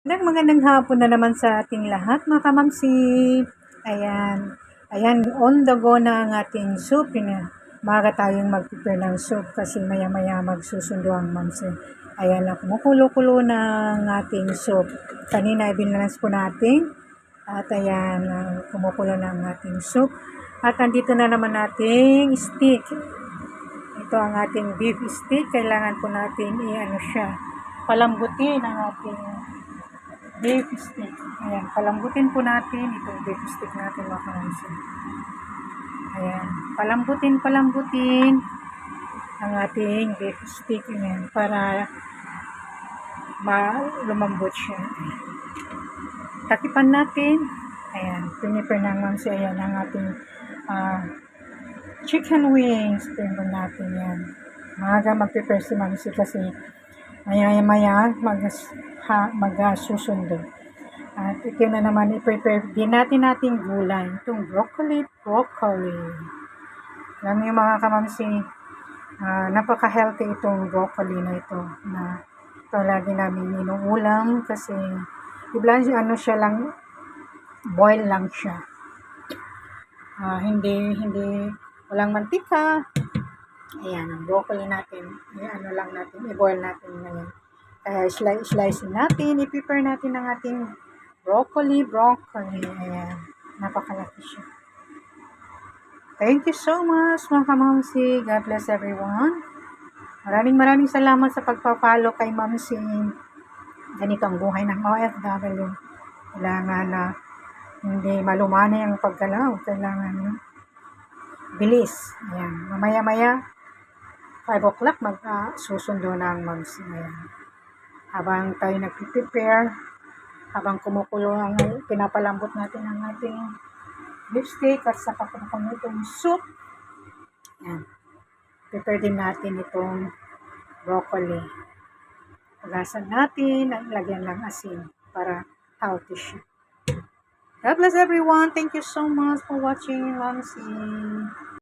Magandang hapon na naman sa ating lahat mga kamamsi. Ayan. Ayan, on the go na ang ating soup. Maaga tayong mag-prepare ng soup kasi maya-maya magsusundo ang mamsi. Ayan na, kumukulo-kulo na ang ating soup. Kanina ibinalans po natin. At ayan, kumukulo na ang ating soup. At andito na naman ating steak. Ito ang ating beef steak. Kailangan po natin palambutin ang ating beef stick. Ayan, palambutin po natin itong beef stick natin mga kamansi. Ayan, palambutin ang ating beef stick ayan, para lumambot siya. Takipan natin. Ayan, prepare ng mamsi. Ayan, ang ating chicken wings. Prepare natin yan. Maaga mag-prepare si mamsi kasi maya-maya magsusundo. At ito na naman, i-prepare din natin gulay. Itong broccoli. Alam niyo mga kamamsi, napaka-healthy itong broccoli na ito. Ito lagi namin inuulam kasi siya lang, boil lang siya. Hindi, walang mantika. Ayan, ang broccoli natin, i-boil natin ngayon. Kaya slice natin, i-prepare natin ang ating broccoli. Ayan, napakalaki siya. Thank you so much mga kamamsi. God bless everyone. Maraming salamat sa pagpapalo kay Mamsi. Ganito ang buhay ng OFW. Kailangan na hindi malumani ang paggalaw. Kailangan bilis. Ayan, mamaya 5 o'clock magsusundo na ang Mamsi. Ayan. Habang tayo nag-prepare, habang kumukulo ang pinapalambot natin ang ating beef steak at saka kumukulo itong soup. Yan. Prepare din natin itong broccoli. Pagasan natin, lagyan lang asin para healthy siya. God bless everyone. Thank you so much for watching, Mamsi.